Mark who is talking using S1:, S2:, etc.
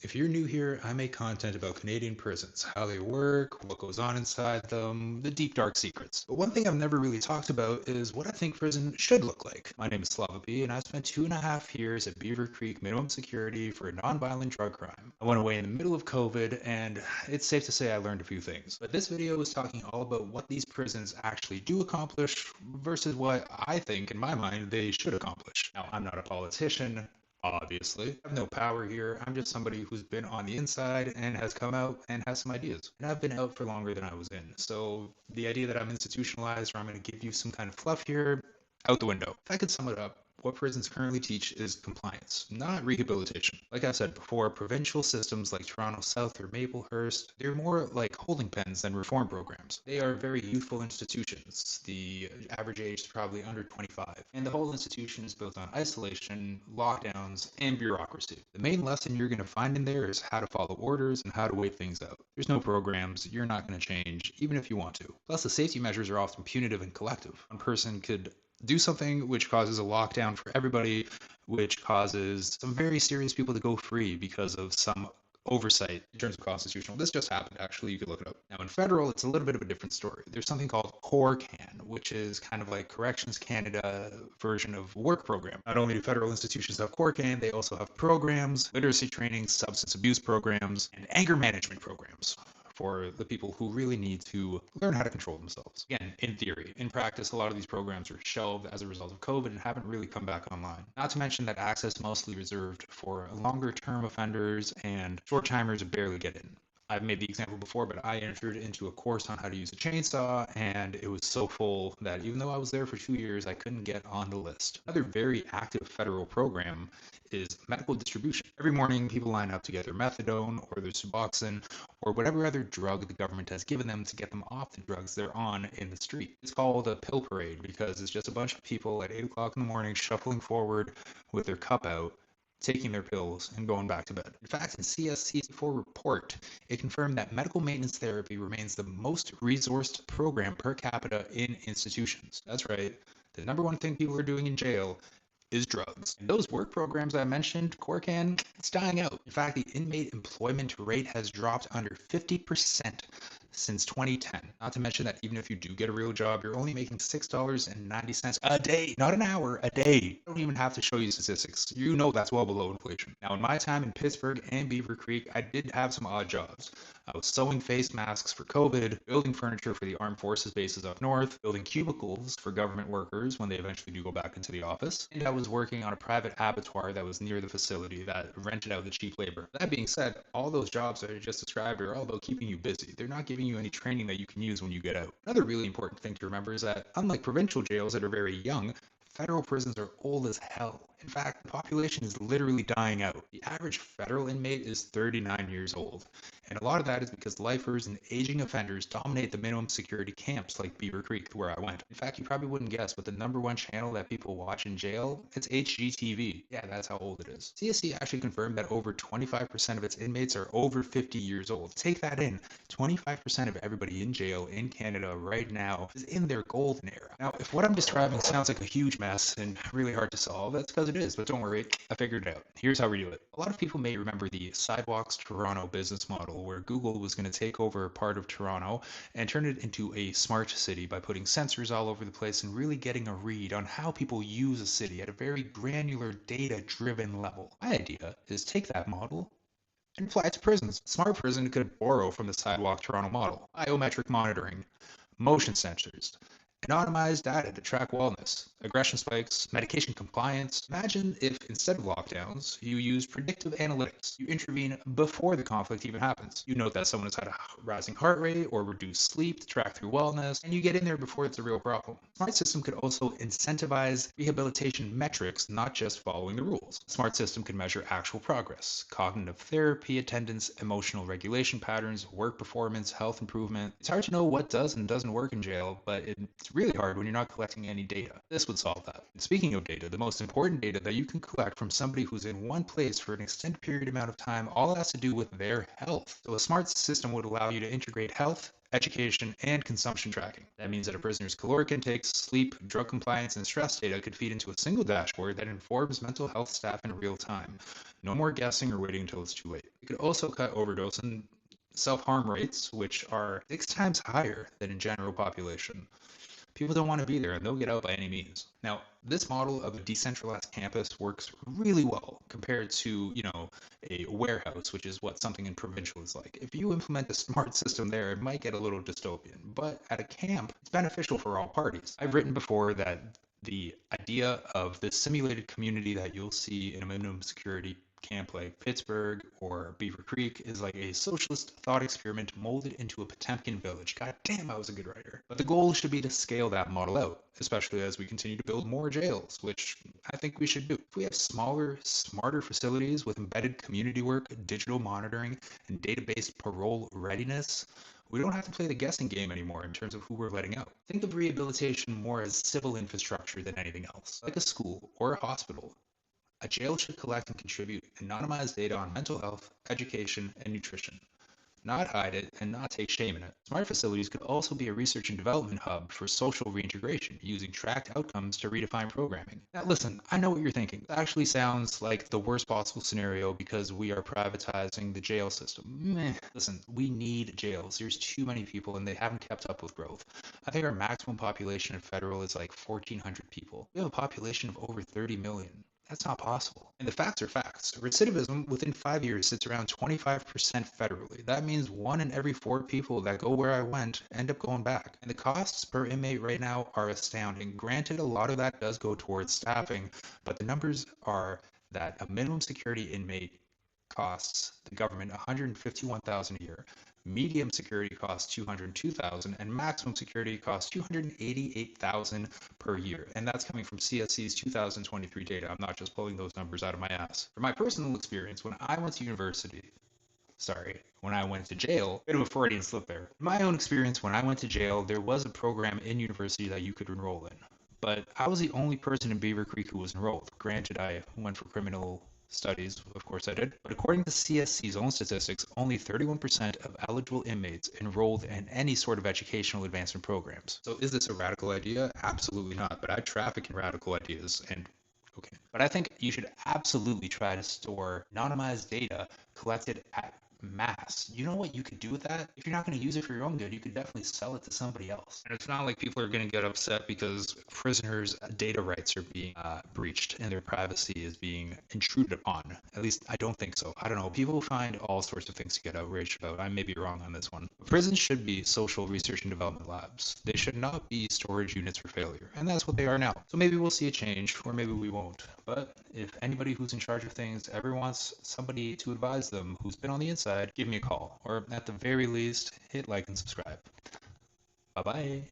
S1: If you're new here, I make content about Canadian prisons, how they work, what goes on inside them, the deep dark secrets. But one thing I've never really talked about is what I think prison should look like. My name is Slava B, and I spent 2.5 years at Beaver Creek Minimum Security for a nonviolent drug crime. I went away in the middle of COVID, and it's safe to say I learned a few things. But this video is talking all about what these prisons actually do accomplish versus what I think, in my mind, they should accomplish. Now, I'm not a politician. Obviously, I have no power here. I'm just somebody who's been on the inside and has come out and has some ideas. And I've been out for longer than I was in. So the idea that I'm institutionalized or I'm going to give you some kind of fluff here, out the window. If I could sum it up, what prisons currently teach is compliance, not rehabilitation. Like I said before, provincial systems like Toronto South or Maplehurst, they're more like holding pens than reform programs. They are very youthful institutions. The average age is probably under 25. And the whole institution is built on isolation, lockdowns, and bureaucracy. The main lesson you're going to find in there is how to follow orders and how to wait things out. There's no programs, you're not going to change, even if you want to. Plus, the safety measures are often punitive and collective. One person could do something which causes a lockdown for everybody, which causes some very serious people to go free because of some oversight in terms of constitutional. This just happened, actually. You could look it up. Now, in federal, it's a little bit of a different story. There's something called CORCAN, which is kind of like Corrections Canada version of work program. Not only do federal institutions have CORCAN, they also have programs, literacy training, substance abuse programs, and anger management programs for the people who really need to learn how to control themselves. Again, in theory. In practice, a lot of these programs are shelved as a result of COVID and haven't really come back online. Not to mention that access mostly reserved for longer term offenders and short timers barely get in. I've made the example before, but I entered into a course on how to use a chainsaw, and it was so full that even though I was there for 2 years, I couldn't get on the list. Another very active federal program is medical distribution. Every morning, people line up to get their methadone or their Suboxone or whatever other drug the government has given them to get them off the drugs they're on in the street. It's called a pill parade because it's just a bunch of people at 8 o'clock in the morning shuffling forward with their cup out, taking their pills and going back to bed. In fact, in CSC4 report, it confirmed that medical maintenance therapy remains the most resourced program per capita in institutions. That's right. The number one thing people are doing in jail is drugs. And those work programs I mentioned, CORCAN, it's dying out. In fact, the inmate employment rate has dropped under 50% since 2010. Not to mention that even if you do get a real job, you're only making $6.90 a day, not an hour, a day. I don't even have to show you statistics. You know that's well below inflation. Now, in my time in Pittsburgh and Beaver Creek, I did have some odd jobs. I was sewing face masks for COVID, building furniture for the armed forces bases up north, building cubicles for government workers when they eventually do go back into the office, and I was working on a private abattoir that was near the facility that rented out the cheap labor. That being said, all those jobs that I just described are all about keeping you busy. They're not giving you any training that you can use when you get out. Another really important thing to remember is that, unlike provincial jails that are very young, federal prisons are old as hell. In fact, the population is literally dying out. The average federal inmate is 39 years old. And a lot of that is because lifers and aging offenders dominate the minimum security camps like Beaver Creek, where I went. In fact, you probably wouldn't guess, but the number one channel that people watch in jail, it's HGTV. Yeah, that's how old it is. CSC actually confirmed that over 25% of its inmates are over 50 years old. Take that in. 25% of everybody in jail in Canada right now is in their golden era. Now, if what I'm describing sounds like a huge mess and really hard to solve, that's because it is, but don't worry, I figured it out. Here's how we do it. A lot of people may remember the Sidewalks Toronto business model where Google was going to take over part of Toronto and turn it into a smart city by putting sensors all over the place and really getting a read on how people use a city at a very granular, data-driven level. My idea is take that model and apply it to prisons. Smart prison could borrow from the Sidewalk Toronto model. Biometric monitoring, motion sensors, anonymized data to track wellness, aggression spikes, medication compliance. Imagine if instead of lockdowns, you use predictive analytics. You intervene before the conflict even happens. You note that someone has had a rising heart rate or reduced sleep to track through wellness, and you get in there before it's a real problem. Smart system could also incentivize rehabilitation metrics, not just following the rules. A smart system can measure actual progress, cognitive therapy, attendance, emotional regulation patterns, work performance, health improvement. It's hard to know what does and doesn't work in jail, but it's really hard when you're not collecting any data. This would solve that. And speaking of data, the most important data that you can collect from somebody who's in one place for an extended period amount of time all has to do with their health. So a smart system would allow you to integrate health, education, and consumption tracking. That means that a prisoner's caloric intake, sleep, drug compliance, and stress data could feed into a single dashboard that informs mental health staff in real time. No more guessing or waiting until it's too late. It could also cut overdose and self-harm rates, which are 6 times higher than in general population. People don't want to be there and they'll get out by any means. Now, this model of a decentralized campus works really well compared to, a warehouse, which is what something in provincial is like. If you implement a smart system there, it might get a little dystopian, but at a camp, it's beneficial for all parties. I've written before that the idea of the simulated community that you'll see in a minimum security camp like Pittsburgh or Beaver Creek is like a socialist thought experiment molded into a Potemkin village. God damn, I was a good writer. But the goal should be to scale that model out, especially as we continue to build more jails, which I think we should do. If we have smaller, smarter facilities with embedded community work, digital monitoring, and database parole readiness, we don't have to play the guessing game anymore in terms of who we're letting out. Think of rehabilitation more as civil infrastructure than anything else, like a school or a hospital. A jail should collect and contribute anonymized data on mental health, education, and nutrition, not hide it and not take shame in it. Smart facilities could also be a research and development hub for social reintegration, using tracked outcomes to redefine programming. Now, listen, I know what you're thinking. It actually sounds like the worst possible scenario because we are privatizing the jail system. Meh. Listen, we need jails. There's too many people and they haven't kept up with growth. I think our maximum population in federal is like 1,400 people. We have a population of over 30 million. That's not possible. And the facts are facts. Recidivism within 5 years sits around 25% federally. That means 1 in every 4 people that go where I went end up going back. And the costs per inmate right now are astounding. Granted, a lot of that does go towards staffing, but the numbers are that a minimum security inmate costs the government 151,000 a year. Medium security costs 202,000 and maximum security costs 288,000 per year. And that's coming from CSC's 2023 data. I'm not just pulling those numbers out of my ass. From my personal experience, when I went to university, when I went to jail, bit of a Freudian slip there. In my own experience, when I went to jail, there was a program in university that you could enroll in. But I was the only person in Beaver Creek who was enrolled. Granted, I went for criminal studies, of course I did. But according to CSC's own statistics, only 31% of eligible inmates enrolled in any sort of educational advancement programs. So is this a radical idea? Absolutely not. But I traffic in radical ideas and okay. But I think you should absolutely try to store anonymized data collected at mass. You know what you could do with that? If you're not going to use it for your own good, you could definitely sell it to somebody else. And it's not like people are going to get upset because prisoners' data rights are being breached and their privacy is being intruded upon. At least I don't think so. I don't know. People find all sorts of things to get outraged about. I may be wrong on this one. Prisons should be social research and development labs. They should not be storage units for failure. And that's what they are now. So maybe we'll see a change, or maybe we won't. But if anybody who's in charge of things ever wants somebody to advise them who's been on the inside, give me a call. Or at the very least, hit like and subscribe. Bye bye.